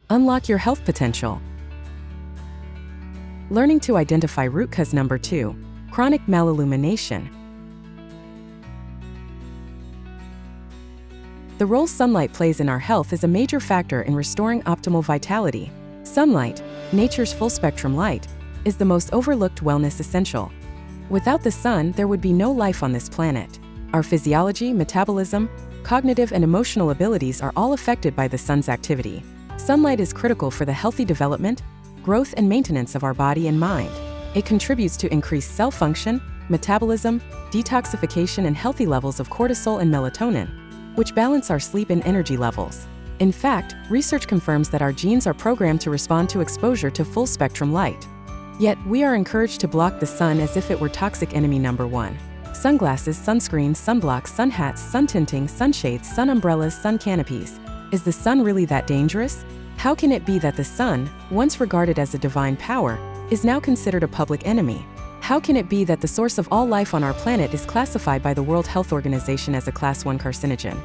Unlock your health potential. Learning to identify root cause. Number 2. Chronic malillumination. The role sunlight plays in our health is a major factor in restoring optimal vitality. Sunlight, nature's full-spectrum light, is the most overlooked wellness essential. Without the sun, there would be no life on this planet. Our physiology, metabolism, cognitive and emotional abilities are all affected by the sun's activity. Sunlight is critical for the healthy development, growth and maintenance of our body and mind. It contributes to increased cell function, metabolism, detoxification and healthy levels of cortisol and melatonin, which balance our sleep and energy levels. In fact, research confirms that our genes are programmed to respond to exposure to full-spectrum light. Yet, we are encouraged to block the sun as if it were toxic enemy number 1. Sunglasses, sunscreens, sunblocks, sun hats, sun tinting, sunshades, sun umbrellas, sun canopies. Is the sun really that dangerous? How can it be that the sun, once regarded as a divine power, is now considered a public enemy? How can it be that the source of all life on our planet is classified by the World Health Organization as a Class-One carcinogen?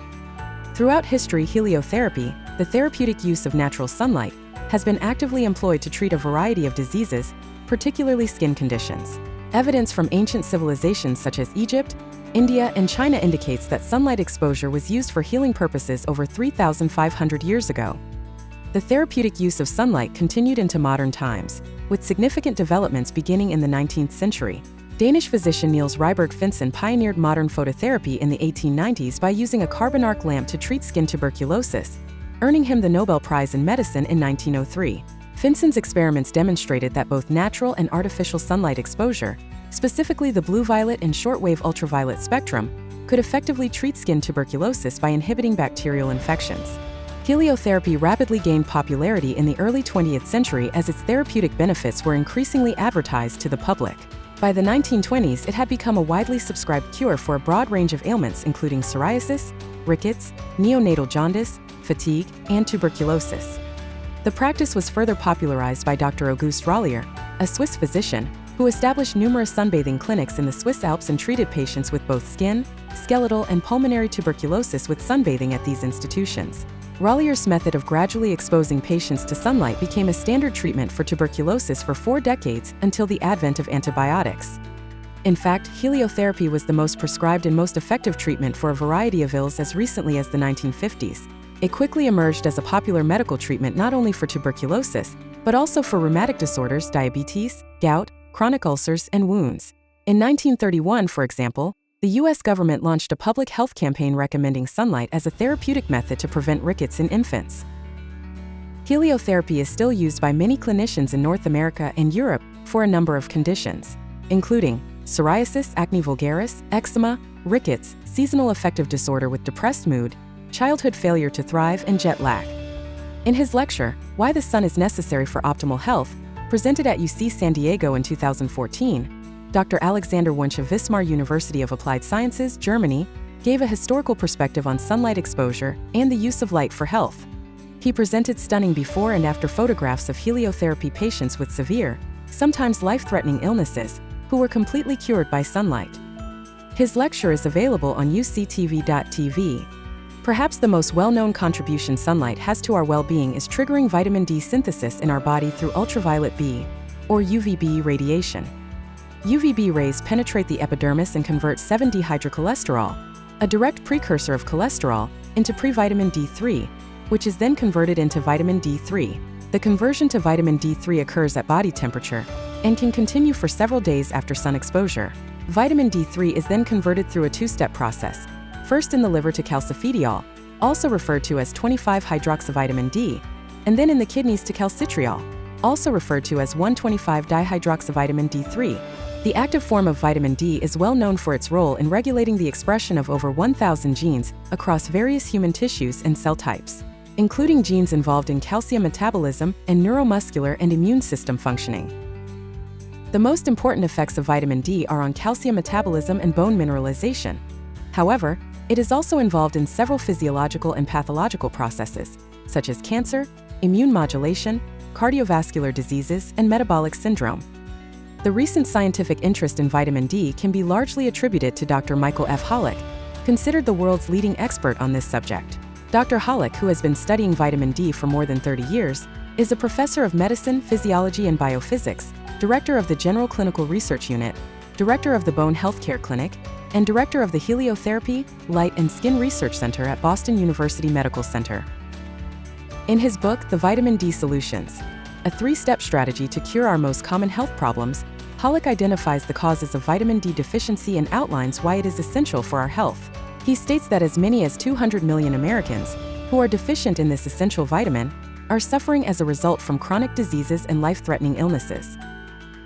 Throughout history, heliotherapy, the therapeutic use of natural sunlight, has been actively employed to treat a variety of diseases, particularly skin conditions. Evidence from ancient civilizations such as Egypt, India, and China indicates that sunlight exposure was used for healing purposes over 3,500 years ago. The therapeutic use of sunlight continued into modern times, with significant developments beginning in the 19th century. Danish physician Niels Ryberg Finsen pioneered modern phototherapy in the 1890s by using a carbon arc lamp to treat skin tuberculosis, earning him the Nobel Prize in Medicine in 1903. Finsen's experiments demonstrated that both natural and artificial sunlight exposure, specifically the blue-violet and shortwave ultraviolet spectrum, could effectively treat skin tuberculosis by inhibiting bacterial infections. Heliotherapy rapidly gained popularity in the early 20th century as its therapeutic benefits were increasingly advertised to the public. By the 1920s, it had become a widely subscribed cure for a broad range of ailments including psoriasis, rickets, neonatal jaundice, fatigue, and tuberculosis. The practice was further popularized by Dr. Auguste Rollier, a Swiss physician, who established numerous sunbathing clinics in the Swiss Alps and treated patients with both skin, skeletal, and pulmonary tuberculosis with sunbathing at these institutions. Rollier's method of gradually exposing patients to sunlight became a standard treatment for tuberculosis for 4 decades until the advent of antibiotics. In fact, heliotherapy was the most prescribed and most effective treatment for a variety of ills as recently as the 1950s. It quickly emerged as a popular medical treatment not only for tuberculosis, but also for rheumatic disorders, diabetes, gout, chronic ulcers, and wounds. In 1931, for example, the U.S. government launched a public health campaign recommending sunlight as a therapeutic method to prevent rickets in infants. Heliotherapy is still used by many clinicians in North America and Europe for a number of conditions, including psoriasis, acne vulgaris, eczema, rickets, seasonal affective disorder with depressed mood, childhood failure to thrive, and jet lag. In his lecture, Why the Sun is Necessary for Optimal Health, presented at UC San Diego in 2014, Dr. Alexander Wunsch of Wismar University of Applied Sciences, Germany, gave a historical perspective on sunlight exposure and the use of light for health. He presented stunning before and after photographs of heliotherapy patients with severe, sometimes life-threatening illnesses, who were completely cured by sunlight. His lecture is available on uctv.tv. Perhaps the most well-known contribution sunlight has to our well-being is triggering vitamin D synthesis in our body through ultraviolet B, or UVB radiation. UVB rays penetrate the epidermis and convert 7-dehydrocholesterol, a direct precursor of cholesterol, into pre-vitamin D3, which is then converted into vitamin D3. The conversion to vitamin D3 occurs at body temperature and can continue for several days after sun exposure. Vitamin D3 is then converted through a 2-step process, first in the liver to calcifediol, also referred to as 25-hydroxyvitamin D, and then in the kidneys to calcitriol, also referred to as 1,25-dihydroxyvitamin D3. The active form of vitamin D is well known for its role in regulating the expression of over 1,000 genes across various human tissues and cell types, including genes involved in calcium metabolism and neuromuscular and immune system functioning. The most important effects of vitamin D are on calcium metabolism and bone mineralization. However, it is also involved in several physiological and pathological processes, such as cancer, immune modulation, cardiovascular diseases, and metabolic syndrome. The recent scientific interest in vitamin D can be largely attributed to Dr. Michael F. Hollick, considered the world's leading expert on this subject. Dr. Hollick, who has been studying vitamin D for more than 30 years, is a professor of medicine, physiology, and biophysics, director of the General Clinical Research Unit, director of the Bone Healthcare Clinic, and director of the Heliotherapy, Light, and Skin Research Center at Boston University Medical Center. In his book, The Vitamin D Solutions, a three-step strategy to cure our most common health problems, Hollick identifies the causes of vitamin D deficiency and outlines why it is essential for our health. He states that as many as 200 million Americans, who are deficient in this essential vitamin, are suffering as a result from chronic diseases and life-threatening illnesses.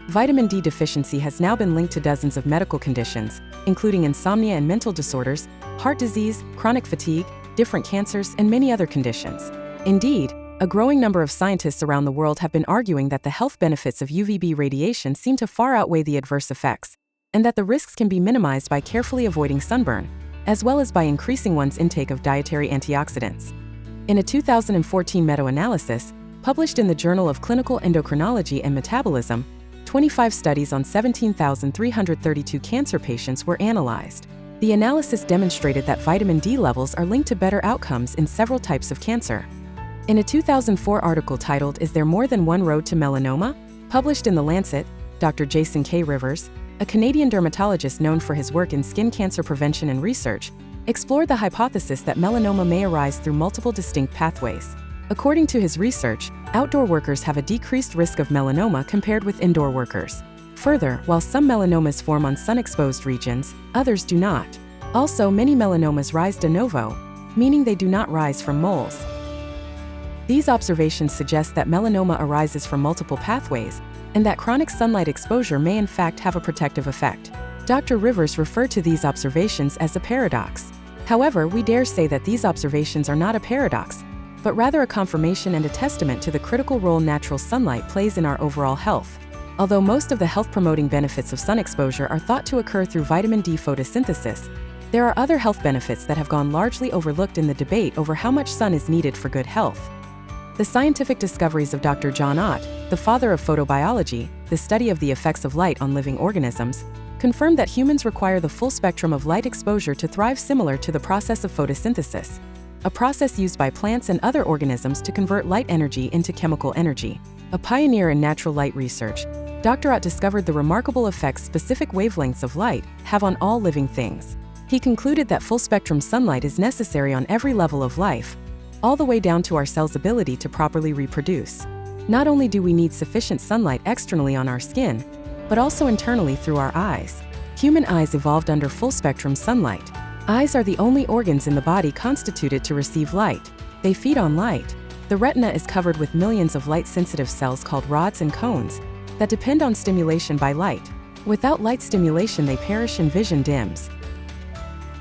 Vitamin D deficiency has now been linked to dozens of medical conditions, including insomnia and mental disorders, heart disease, chronic fatigue, different cancers, and many other conditions. Indeed, a growing number of scientists around the world have been arguing that the health benefits of UVB radiation seem to far outweigh the adverse effects, and that the risks can be minimized by carefully avoiding sunburn, as well as by increasing one's intake of dietary antioxidants. In a 2014 meta-analysis, published in the Journal of Clinical Endocrinology and Metabolism, 25 studies on 17,332 cancer patients were analyzed. The analysis demonstrated that vitamin D levels are linked to better outcomes in several types of cancer. In a 2004 article titled "Is There More Than One Road to Melanoma?" published in The Lancet, Dr. Jason K. Rivers, a Canadian dermatologist known for his work in skin cancer prevention and research, explored the hypothesis that melanoma may arise through multiple distinct pathways. According to his research, outdoor workers have a decreased risk of melanoma compared with indoor workers. Further, while some melanomas form on sun-exposed regions, others do not. Also, many melanomas rise de novo, meaning they do not rise from moles. These observations suggest that melanoma arises from multiple pathways, and that chronic sunlight exposure may in fact have a protective effect. Dr. Rivers referred to these observations as a paradox. However, we dare say that these observations are not a paradox, but rather a confirmation and a testament to the critical role natural sunlight plays in our overall health. Although most of the health-promoting benefits of sun exposure are thought to occur through vitamin D photosynthesis, there are other health benefits that have gone largely overlooked in the debate over how much sun is needed for good health. The scientific discoveries of Dr. John Ott, the father of photobiology, the study of the effects of light on living organisms, confirmed that humans require the full spectrum of light exposure to thrive, similar to the process of photosynthesis, a process used by plants and other organisms to convert light energy into chemical energy. A pioneer in natural light research, Dr. Ott discovered the remarkable effects specific wavelengths of light have on all living things. He concluded that full-spectrum sunlight is necessary on every level of life, all the way down to our cells' ability to properly reproduce. Not only do we need sufficient sunlight externally on our skin, but also internally through our eyes. Human eyes evolved under full-spectrum sunlight. Eyes are the only organs in the body constituted to receive light. They feed on light. The retina is covered with millions of light-sensitive cells called rods and cones that depend on stimulation by light. Without light stimulation, they perish and vision dims.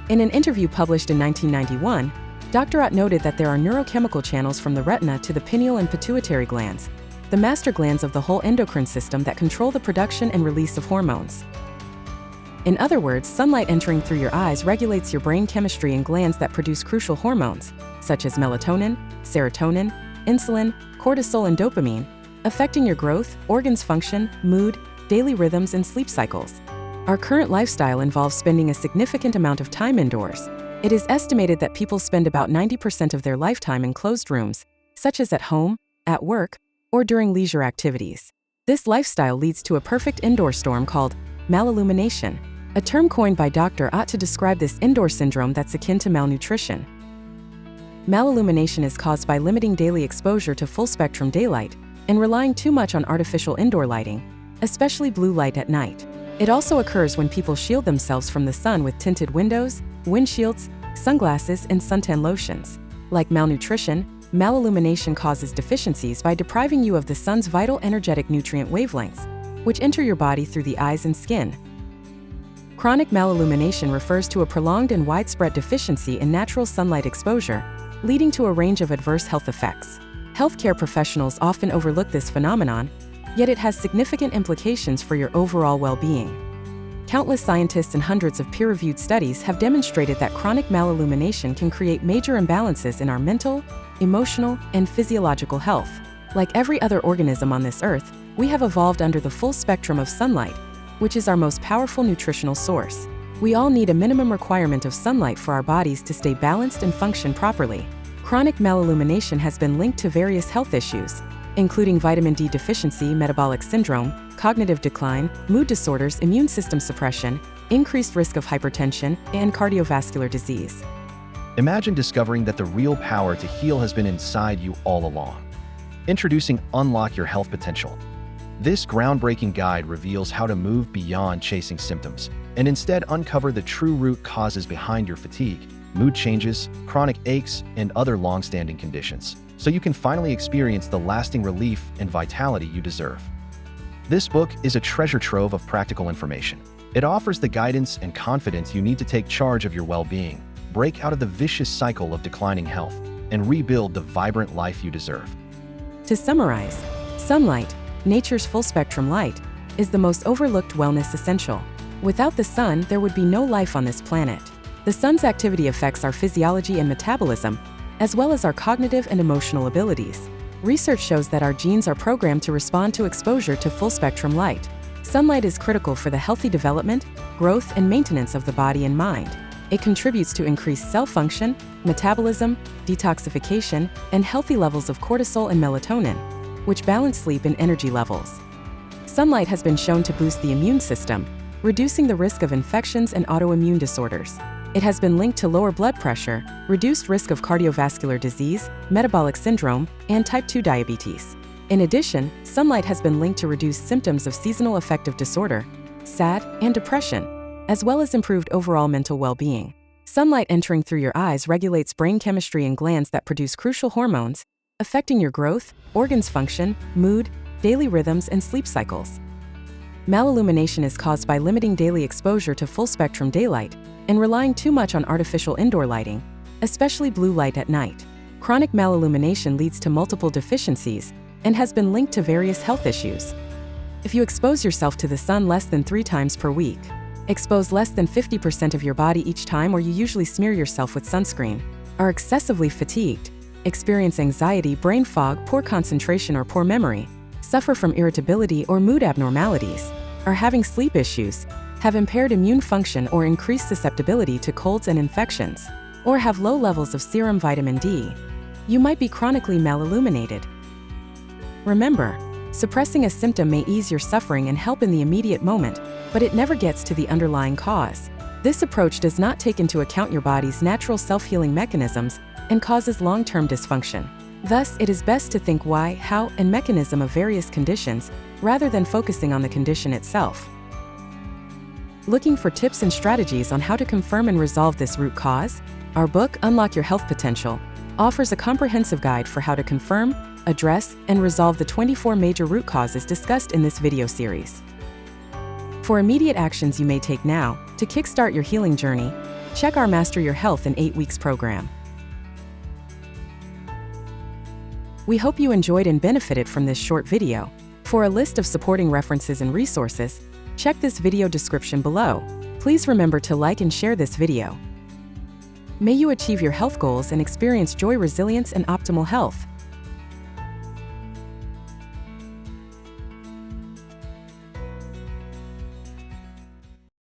In an interview published in 1991, Dr. Ott noted that there are neurochemical channels from the retina to the pineal and pituitary glands, the master glands of the whole endocrine system that control the production and release of hormones. In other words, sunlight entering through your eyes regulates your brain chemistry and glands that produce crucial hormones, such as melatonin, serotonin, insulin, cortisol, and dopamine, affecting your growth, organs function, mood, daily rhythms, and sleep cycles. Our current lifestyle involves spending a significant amount of time indoors. It is estimated that people spend about 90% of their lifetime in closed rooms, such as at home, at work, or during leisure activities. This lifestyle leads to a perfect indoor storm called ma-illumination, a term coined by Dr. Ott to describe this indoor syndrome that's akin to malnutrition. Ma-illumination is caused by limiting daily exposure to full-spectrum daylight and relying too much on artificial indoor lighting, especially blue light at night. It also occurs when people shield themselves from the sun with tinted windows, windshields, sunglasses, and suntan lotions. Like malnutrition, ma-illumination causes deficiencies by depriving you of the sun's vital energetic nutrient wavelengths, which enter your body through the eyes and skin. Chronic ma-illumination refers to a prolonged and widespread deficiency in natural sunlight exposure, leading to a range of adverse health effects. Healthcare professionals often overlook this phenomenon, yet it has significant implications for your overall well-being. Countless scientists and hundreds of peer-reviewed studies have demonstrated that chronic ma-illumination can create major imbalances in our mental, emotional, and physiological health. Like every other organism on this earth, we have evolved under the full spectrum of sunlight, which is our most powerful nutritional source. We all need a minimum requirement of sunlight for our bodies to stay balanced and function properly. Chronic ma-illumination has been linked to various health issues, including vitamin D deficiency, metabolic syndrome, cognitive decline, mood disorders, immune system suppression, increased risk of hypertension, and cardiovascular disease. Imagine discovering that the real power to heal has been inside you all along. Introducing Unlock Your Health Potential. This groundbreaking guide reveals how to move beyond chasing symptoms and instead uncover the true root causes behind your fatigue, mood changes, chronic aches, and other long-standing conditions, so you can finally experience the lasting relief and vitality you deserve. This book is a treasure trove of practical information. It offers the guidance and confidence you need to take charge of your well-being, break out of the vicious cycle of declining health, and rebuild the vibrant life you deserve. To summarize, sunlight, nature's full-spectrum light, is the most overlooked wellness essential. Without the sun, there would be no life on this planet. The sun's activity affects our physiology and metabolism, as well as our cognitive and emotional abilities. Research shows that our genes are programmed to respond to exposure to full-spectrum light. Sunlight is critical for the healthy development, growth, and maintenance of the body and mind. It contributes to increased cell function, metabolism, detoxification, and healthy levels of cortisol and melatonin, which balance sleep and energy levels. Sunlight has been shown to boost the immune system, reducing the risk of infections and autoimmune disorders. It has been linked to lower blood pressure, reduced risk of cardiovascular disease, metabolic syndrome, and type 2 diabetes. In addition, sunlight has been linked to reduced symptoms of seasonal affective disorder, SAD, and depression, as well as improved overall mental well-being. Sunlight entering through your eyes regulates brain chemistry and glands that produce crucial hormones, affecting your growth, organs function, mood, daily rhythms, and sleep cycles. Ma-illumination is caused by limiting daily exposure to full-spectrum daylight and relying too much on artificial indoor lighting, especially blue light at night. Chronic ma-illumination leads to multiple deficiencies and has been linked to various health issues. If you expose yourself to the sun less than 3 times per week, expose less than 50% of your body each time, or you usually smear yourself with sunscreen, are excessively fatigued, experience anxiety, brain fog, poor concentration or poor memory, suffer from irritability or mood abnormalities, are having sleep issues, have impaired immune function or increased susceptibility to colds and infections, or have low levels of serum vitamin D, you might be chronically ma-illuminated. Remember, suppressing a symptom may ease your suffering and help in the immediate moment, but it never gets to the underlying cause. This approach does not take into account your body's natural self-healing mechanisms and causes long-term dysfunction. Thus, it is best to think why, how, and mechanism of various conditions, rather than focusing on the condition itself. Looking for tips and strategies on how to confirm and resolve this root cause? Our book, Unlock Your Health Potential, offers a comprehensive guide for how to confirm, address, and resolve the 24 major root causes discussed in this video series. For immediate actions you may take now to kickstart your healing journey, check our Master Your Health in 8 Weeks program. We hope you enjoyed and benefited from this short video. For a list of supporting references and resources, check this video description below. Please remember to like and share this video. May you achieve your health goals and experience joy, resilience, and optimal health.